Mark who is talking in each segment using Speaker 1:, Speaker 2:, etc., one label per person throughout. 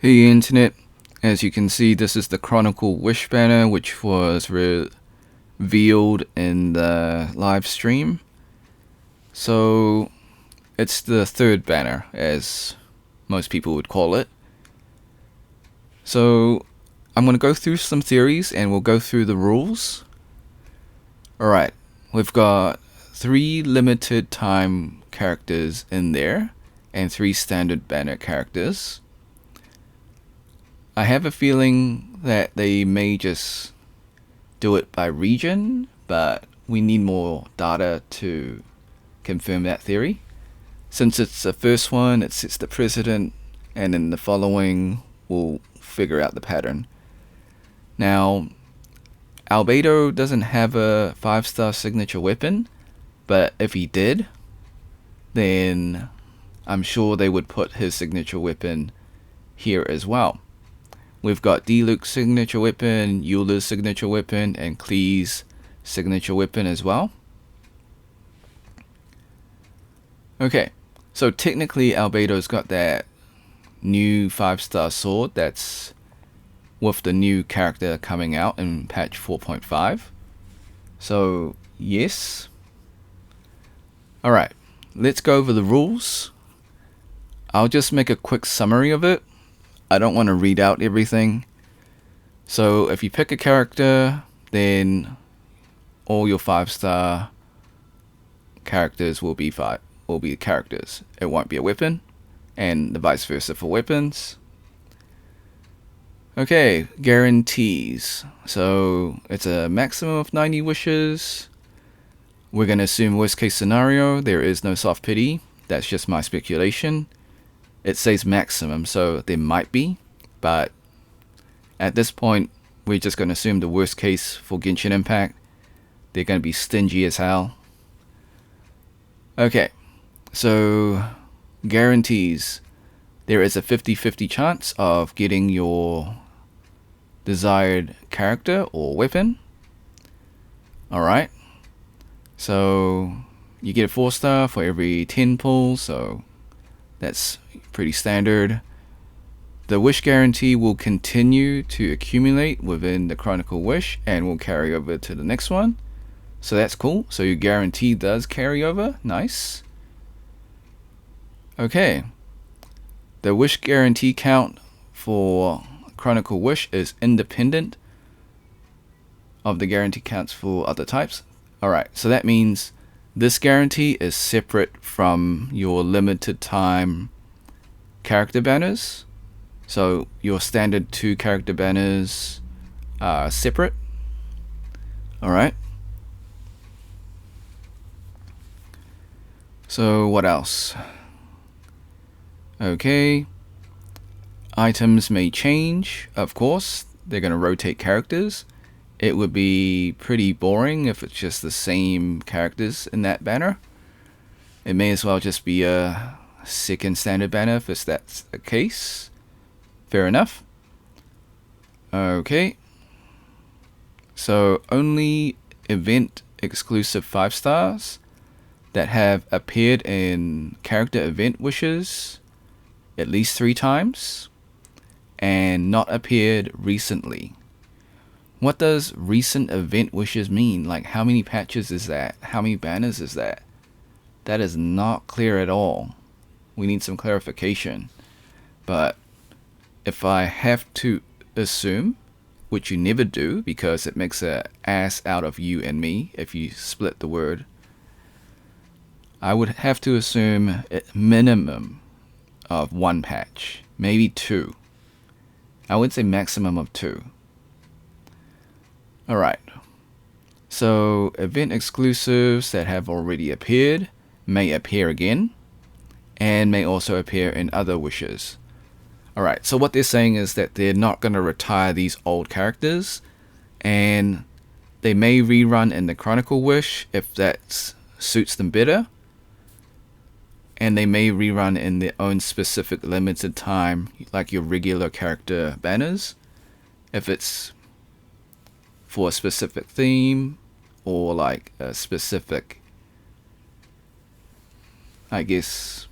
Speaker 1: Hey Internet, as you can see this is the Chronicled Wish banner which was revealed in the live stream. So it's the third banner as most people would call it. So I'm going to go through some theories and we'll go through the rules. Alright, we've got 3 limited time characters in there and 3 standard banner characters. I have a feeling that they may just do it by region, but we need more data to confirm that theory. Since it's the first one, it sets the precedent, and in the following, we'll figure out the pattern. Now, Albedo doesn't have a 5-star signature weapon, but if he did, then I'm sure they would put his signature weapon here as well. We've got Diluc's signature weapon, Eula's signature weapon, and Klee's signature weapon as well. Okay, so technically Albedo's got that new 5-star sword that's with the new character coming out in patch 4.5. So, yes. Alright, let's go over the rules. I'll just make a quick summary of it. I don't want to read out everything. So if you pick a character, then all your 5-star characters will be characters. It won't be a weapon, and the vice versa for weapons. Okay, guarantees. So it's a maximum of 90 wishes. We're going to assume worst case scenario, there is no soft pity. That's just my speculation. It says maximum, so there might be, but at this point, we're just going to assume the worst case for Genshin Impact. They're going to be stingy as hell. Okay, so guarantees. There is a 50-50 chance of getting your desired character or weapon. Alright, so you get a 4-star for every 10 pulls, so that's pretty standard. The wish guarantee will continue to accumulate within the Chronicled Wish and will carry over to the next one. So that's cool. So your guarantee does carry over. Nice. Okay. The wish guarantee count for Chronicled Wish is independent of the guarantee counts for other types. Alright, so that means this guarantee is separate from your limited time character banners. So your standard 2 character banners are separate. Alright. So what else? Okay. Items may change, of course. They're going to rotate characters. It would be pretty boring if it's just the same characters in that banner. It may as well just be a second standard banner if that's the case. Fair enough. Okay. So only event exclusive 5-stars that have appeared in character event wishes at least 3 times and not appeared recently. What does recent event wishes mean? Like, how many patches is that? How many banners is that? That is not clear at all. We need some clarification. But if I have to assume, which you never do because it makes an ass out of you and me if you split the word, I would have to assume a minimum of 1 patch, maybe 2. I would say maximum of 2. Alright, so event exclusives that have already appeared may appear again, and may also appear in other wishes. Alright, so what they're saying is that they're not going to retire these old characters, and they may rerun in the Chronicled Wish if that suits them better, and they may rerun in their own specific limited time, like your regular character banners, if it's for a specific theme or like a specific, I guess,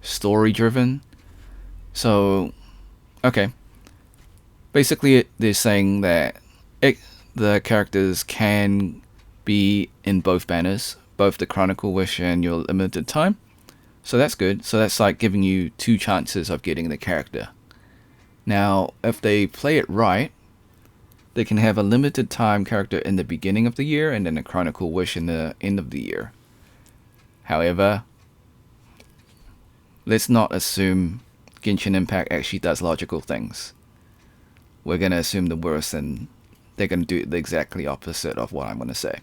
Speaker 1: story driven. So Okay. Basically, they're saying that the characters can be in both banners, both the Chronicle Wish and your limited time. So that's good. So that's like giving you 2 chances of getting the character. Now, if they play it right, they can have a limited time character in the beginning of the year and then a Chronicle Wish in the end of the year. However, let's not assume Genshin Impact actually does logical things. We're going to assume the worst, and they're going to do the exactly opposite of what I'm going to say.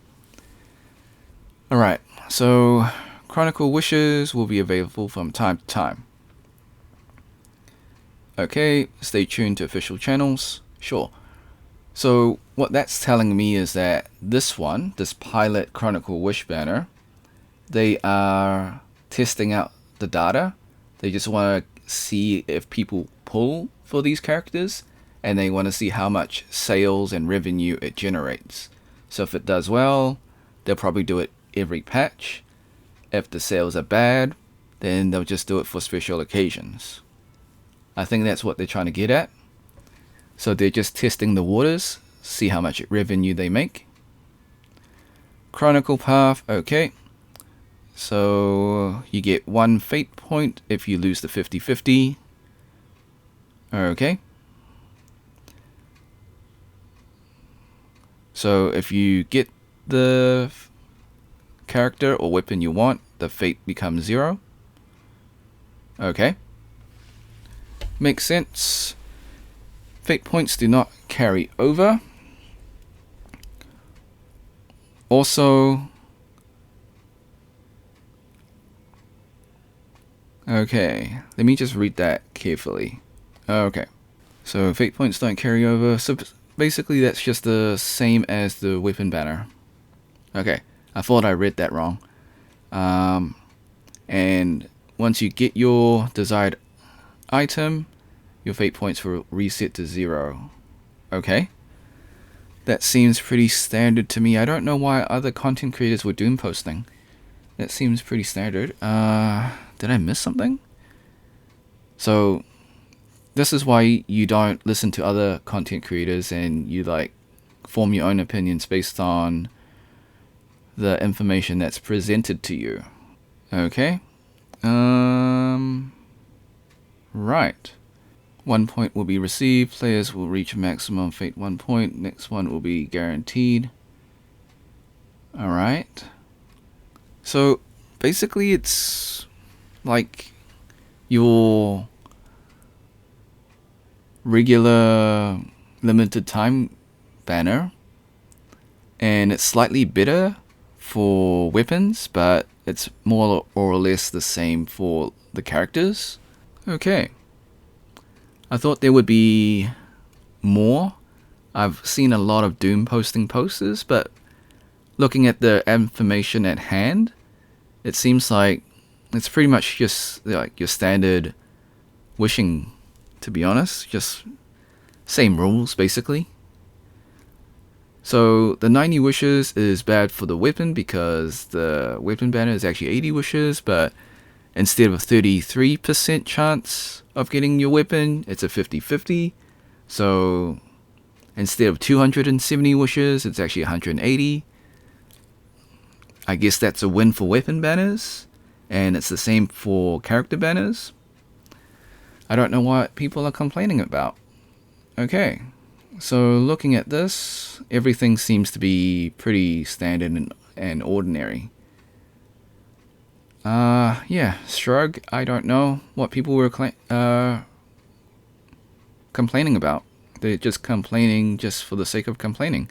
Speaker 1: Alright, so Chronicle Wishes will be available from time to time. Okay, stay tuned to official channels. Sure. So what that's telling me is that this pilot Chronicle Wish banner, they are testing out the data. They just want to see if people pull for these characters, and they want to see how much sales and revenue it generates. So if it does well, they'll probably do it every patch. If the sales are bad, then they'll just do it for special occasions. I think that's what they're trying to get at. So they're just testing the waters, see how much revenue they make. Chronicle Path, okay. So you get 1 fate point if you lose the 50-50. Okay. So if you get the character or weapon you want, the fate becomes 0. Okay. Makes sense. Fate points do not carry over. Also, okay, let me just read that carefully. Okay, so fate points don't carry over. So basically that's just the same as the weapon banner. Okay, I thought I read that wrong. And once you get your desired item, your fate points will reset to 0. Okay. That seems pretty standard to me. I don't know why other content creators were doom posting. That seems pretty standard. Did I miss something? So, this is why you don't listen to other content creators and you like form your own opinions based on the information that's presented to you. Okay. Right. 1 point will be received. Players will reach a maximum fate 1 point. Next one will be guaranteed. Alright. So, basically it's like your regular limited time banner. And it's slightly better for weapons, but it's more or less the same for the characters. Okay. I thought there would be more. I've seen a lot of doom posting posters, but looking at the information at hand, it seems like it's pretty much just like your standard wishing, to be honest. Just same rules, basically. So the 90 wishes is bad for the weapon because the weapon banner is actually 80 wishes, but instead of a 33% chance of getting your weapon, it's a 50-50. So instead of 270 wishes, it's actually 180. I guess that's a win for weapon banners, and it's the same for character banners. I don't know what people are complaining about. Okay, so looking at this, everything seems to be pretty standard and ordinary. Yeah, shrug. I don't know what people were complaining about. They're just complaining just for the sake of complaining.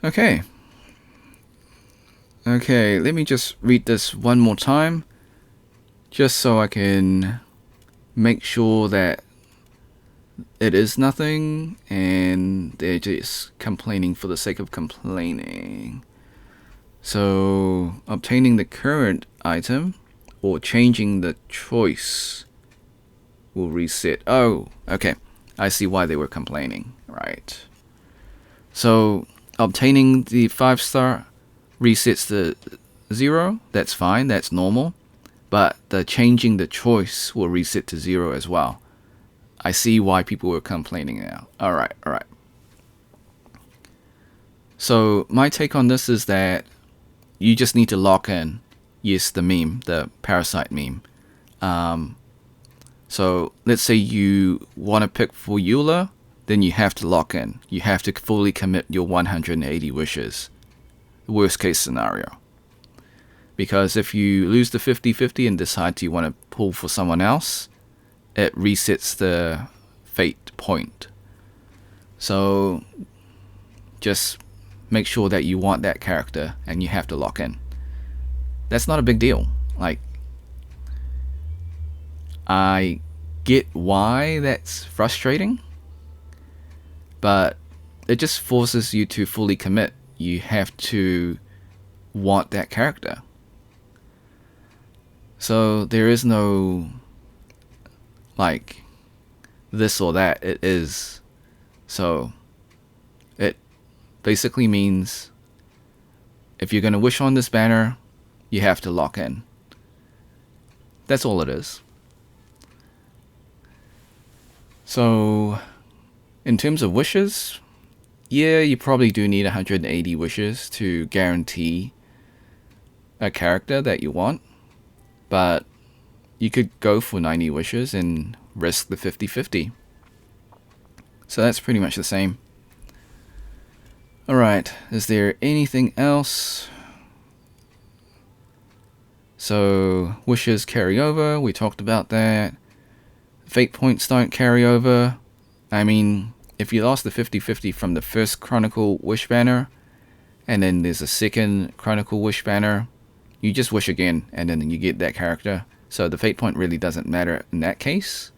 Speaker 1: Okay. Okay, let me just read this one more time, just so I can make sure that it is nothing and they're just complaining for the sake of complaining. So, obtaining the current item or changing the choice will reset. Oh, okay. I see why they were complaining. Right. So, obtaining the 5-star resets the 0. That's fine. That's normal. but the changing the choice will reset to 0 as well. I see why people were complaining now. Alright. So my take on this is that you just need to lock in, yes, the meme, the parasite meme. So let's say you want to pick for Eula, then you have to lock in. You have to fully commit your 180 wishes. Worst case scenario. Because if you lose the 50-50 and decide you want to pull for someone else, it resets the fate point. So just make sure that you want that character and you have to lock in. That's not a big deal. Like, I get why that's frustrating, but it just forces you to fully commit. You have to want that character. So there is no like this or that. It is. So it basically means if you're going to wish on this banner, you have to lock in. That's all it is. So in terms of wishes, yeah, you probably do need 180 wishes to guarantee a character that you want. But you could go for 90 wishes and risk the 50-50. So that's pretty much the same. Alright, is there anything else? So, wishes carry over, we talked about that. Fate points don't carry over. I mean, if you lost the 50-50 from the first Chronicle Wish banner, and then there's a second Chronicle Wish banner, you just wish again, and then you get that character. So the fate point really doesn't matter in that case.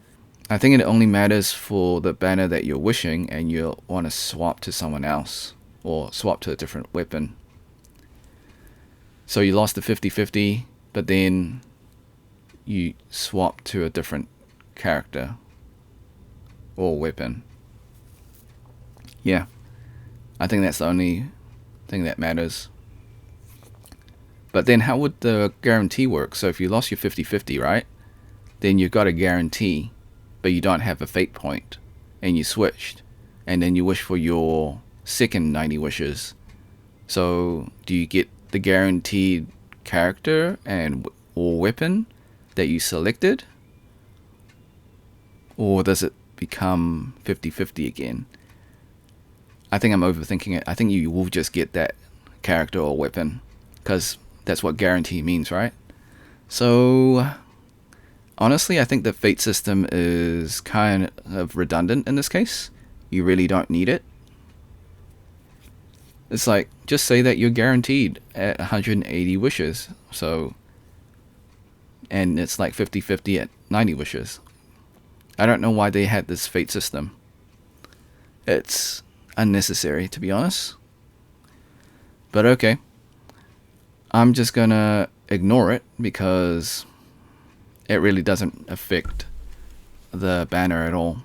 Speaker 1: I think it only matters for the banner that you're wishing, and you'll want to swap to someone else, or swap to a different weapon. So you lost the 50-50, but then you swap to a different character, or weapon. Yeah, I think that's the only thing that matters. But then how would the guarantee work? So if you lost your 50-50, right? Then you've got a guarantee, but you don't have a fate point, and you switched, and then you wish for your second 90 wishes. So do you get the guaranteed character and or weapon that you selected? Or does it become 50-50 again? I think I'm overthinking it. I think you will just get that character or weapon, because that's what guarantee means, right? So honestly, I think the fate system is kind of redundant in this case. You really don't need it. It's like, just say that you're guaranteed at 180 wishes. So, and it's like 50-50 at 90 wishes. I don't know why they had this fate system. It's unnecessary, to be honest. But okay. I'm just gonna ignore it because it really doesn't affect the banner at all.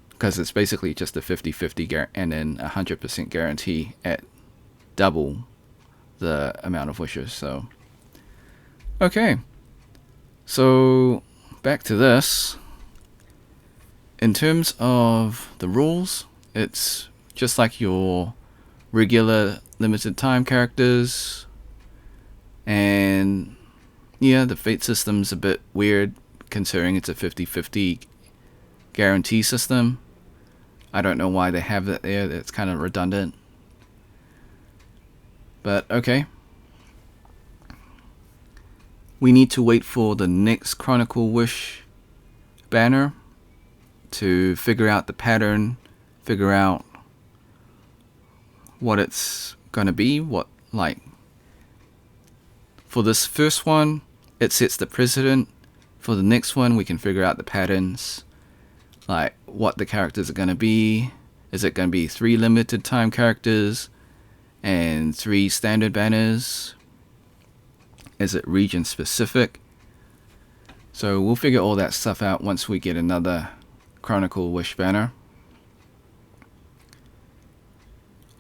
Speaker 1: Because it's basically just a 50-50 and then 100% guarantee at double the amount of wishes. So, okay. So, back to this. In terms of the rules, it's just like your regular limited time characters. And yeah, the fate system's a bit weird considering it's a 50-50 guarantee system. I don't know why they have that there. It's kind of redundant. But okay. We need to wait for the next Chronicle Wish banner to figure out the pattern, figure out what it's gonna be, what, like, for this first one, it sets the precedent. For the next one, we can figure out the patterns, like what the characters are gonna be. Is it gonna be 3 limited time characters and 3 standard banners? Is it region specific? So we'll figure all that stuff out once we get another Chronicle Wish banner.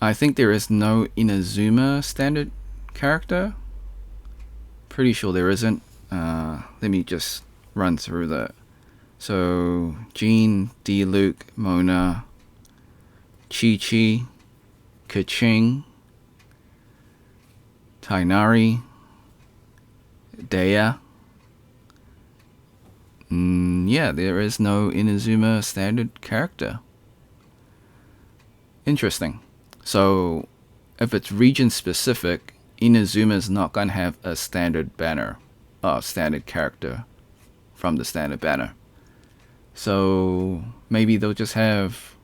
Speaker 1: I think there is no Inazuma standard character. Pretty sure there isn't. Let me just run through that. So, Jean, Diluc, Mona, Chi-Chi, Kaching, Tainari, Dea. Yeah, there is no Inazuma standard character. Interesting. So, if it's region specific, Inazuma is not going to have a standard banner, standard character from the standard banner. So, maybe they'll just have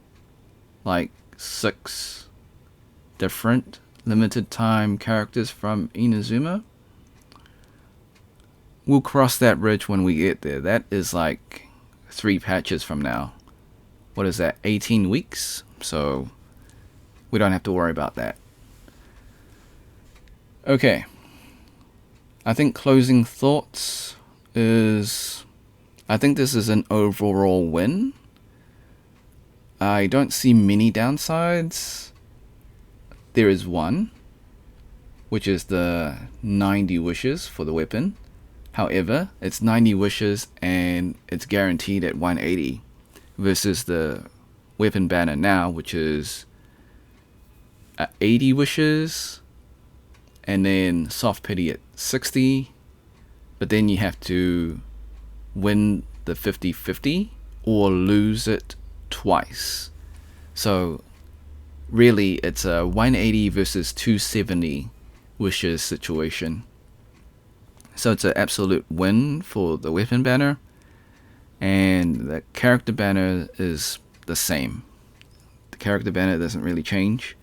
Speaker 1: like 6 different limited time characters from Inazuma. We'll cross that bridge when we get there. That is like 3 patches from now. What is that? 18 weeks? So we don't have to worry about that. Okay. I think closing thoughts is, I think this is an overall win. I don't see many downsides. There is one, which is the 90 wishes for the weapon. However, it's 90 wishes and it's guaranteed at 180 versus the weapon banner now, which is 80 wishes and then soft pity at 60. But then you have to win the 50-50 or lose it twice. So really it's a 180 versus 270 wishes situation. So it's an absolute win for the weapon banner, and the character banner is the same. The character banner doesn't really change.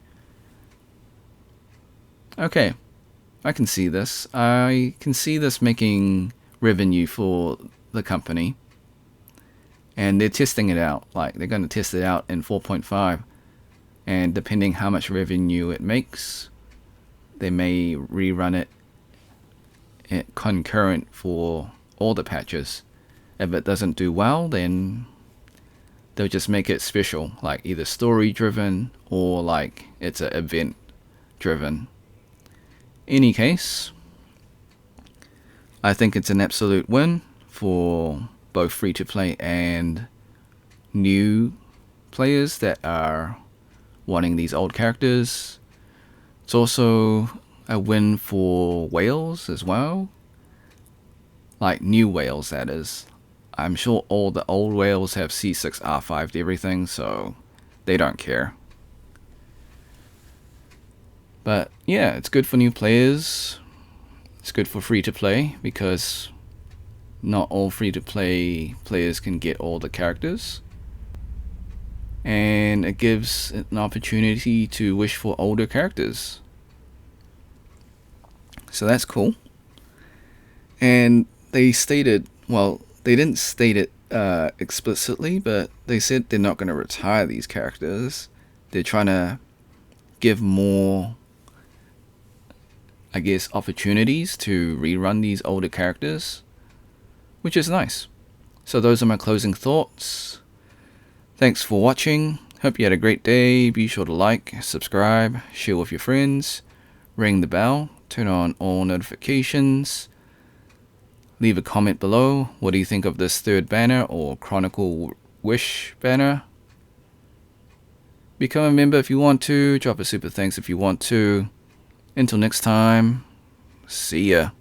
Speaker 1: Okay, I can see this. I can see this making revenue for the company, and they're testing it out. Like, they're going to test it out in 4.5, and depending how much revenue it makes, they may rerun it concurrent for all the patches. If it doesn't do well, then they'll just make it special, like either story driven or like it's an event driven. Any case, I think it's an absolute win for both free to play and new players that are wanting these old characters. It's also a win for whales as well, like new whales, that is. I'm sure all the old whales have C6 R5 to everything, so they don't care. But yeah, it's good for new players. It's good for free to play because not all free to play players can get all the characters, and it gives an opportunity to wish for older characters. So that's cool. And they stated, well, they didn't state it explicitly, but they said they're not going to retire these characters. They're trying to give more, I guess, opportunities to rerun these older characters, which is nice. So those are my closing thoughts. Thanks for watching. Hope you had a great day. Be sure to like, subscribe, share with your friends, ring the bell, turn on all notifications. Leave a comment below. What do you think of this third banner or Chronicled Wish banner? Become a member if you want to. Drop a super thanks if you want to. Until next time, see ya.